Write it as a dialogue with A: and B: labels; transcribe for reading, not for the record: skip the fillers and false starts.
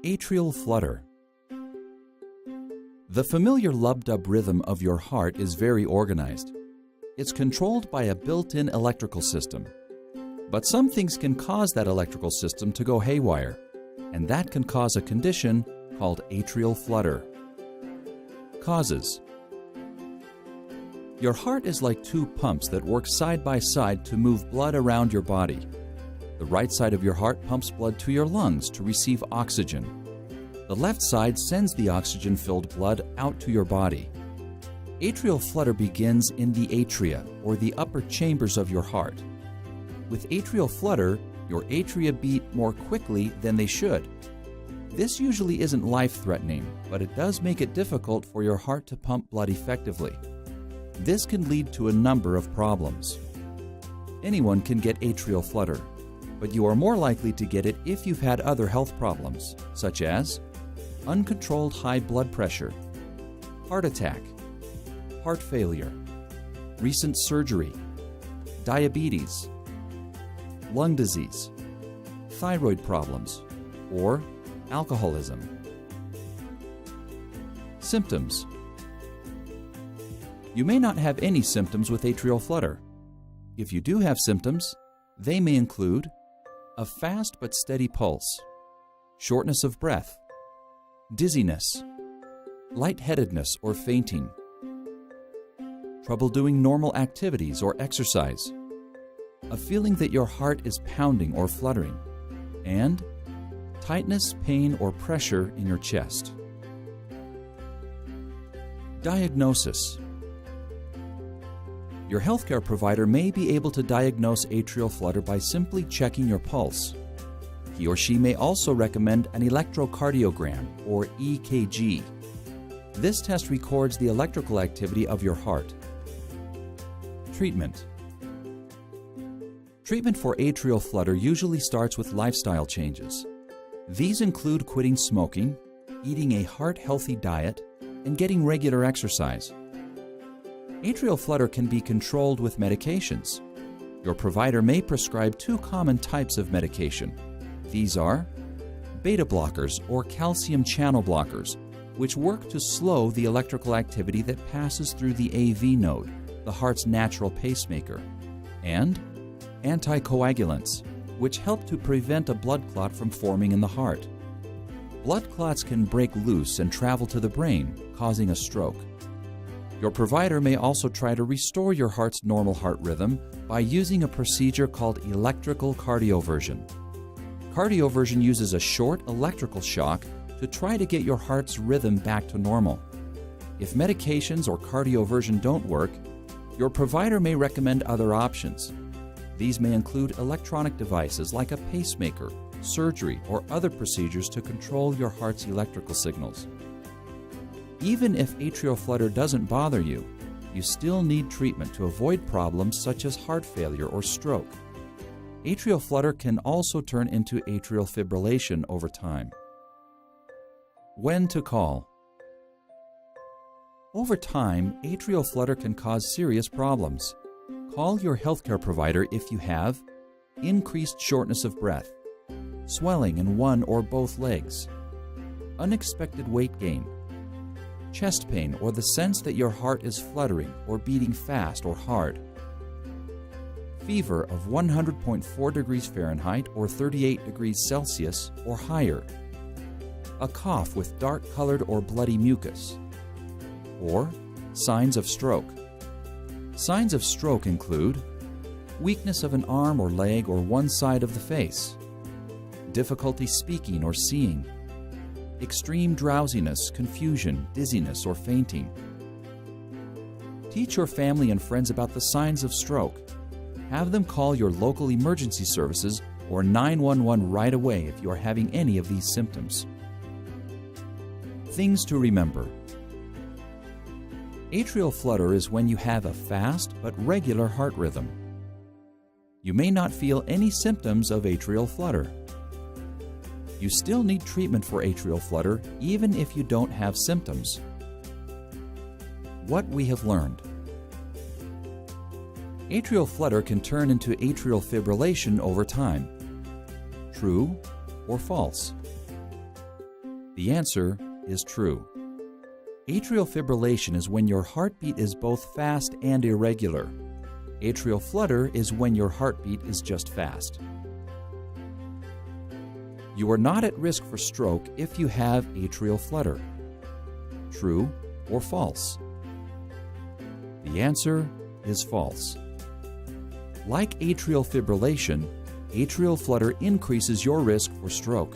A: Atrial flutter. The familiar lub-dub rhythm of your heart is very organized. It's controlled by a built-in electrical system. But some things can cause that electrical system to go haywire, and that can cause a condition called atrial flutter. Causes. Your heart is like two pumps that work side by side to move blood around your body. The right side of your heart pumps blood to your lungs to receive oxygen. The left side sends the oxygen-filled blood out to your body. Atrial flutter begins in the atria, or the upper chambers of your heart. With atrial flutter, your atria beat more quickly than they should. This usually isn't life-threatening, but it does make it difficult for your heart to pump blood effectively. This can lead to a number of problems. Anyone can get atrial flutter, but you are more likely to get it if you've had other health problems, such as uncontrolled high blood pressure, heart attack, heart failure, recent surgery, diabetes, lung disease, thyroid problems, or alcoholism. Symptoms. You may not have any symptoms with atrial flutter. If you do have symptoms, they may include a fast but steady pulse, shortness of breath, dizziness, lightheadedness or fainting, trouble doing normal activities or exercise, a feeling that your heart is pounding or fluttering, and tightness, pain, or pressure in your chest. Diagnosis. Your healthcare provider may be able to diagnose atrial flutter by simply checking your pulse. He or she may also recommend an electrocardiogram, or EKG. This test records the electrical activity of your heart. Treatment. Treatment for atrial flutter usually starts with lifestyle changes. These include quitting smoking, eating a heart-healthy diet, and getting regular exercise. Atrial flutter can be controlled with medications. Your provider may prescribe two common types of medication. These are beta blockers or calcium channel blockers, which work to slow the electrical activity that passes through the AV node, the heart's natural pacemaker, and anticoagulants, which help to prevent a blood clot from forming in the heart. Blood clots can break loose and travel to the brain, causing a stroke. Your provider may also try to restore your heart's normal heart rhythm by using a procedure called electrical cardioversion. Cardioversion uses a short electrical shock to try to get your heart's rhythm back to normal. If medications or cardioversion don't work, your provider may recommend other options. These may include electronic devices like a pacemaker, surgery, or other procedures to control your heart's electrical signals. Even if atrial flutter doesn't bother you, you still need treatment to avoid problems such as heart failure or stroke. Atrial flutter can also turn into atrial fibrillation over time. When to call. Over time, atrial flutter can cause serious problems. Call your healthcare provider if you have increased shortness of breath, swelling in one or both legs, unexpected weight gain, chest pain or the sense that your heart is fluttering or beating fast or hard, fever of 100.4 degrees Fahrenheit or 38 degrees Celsius or higher, a cough with dark-colored or bloody mucus, or signs of stroke. Signs of stroke include weakness of an arm or leg or one side of the face, difficulty speaking or seeing, extreme drowsiness, confusion, dizziness, or fainting. Teach your family and friends about the signs of stroke. Have them call your local emergency services or 911 right away if you are having any of these symptoms. Things to remember. Atrial flutter is when you have a fast but regular heart rhythm. You may not feel any symptoms of atrial flutter. You still need treatment for atrial flutter even if you don't have symptoms. What we have learned. Atrial flutter can turn into atrial fibrillation over time. True or false? The answer is true. Atrial fibrillation is when your heartbeat is both fast and irregular. Atrial flutter is when your heartbeat is just fast. You are not at risk for stroke if you have atrial flutter. True or false? The answer is false. Like atrial fibrillation, atrial flutter increases your risk for stroke.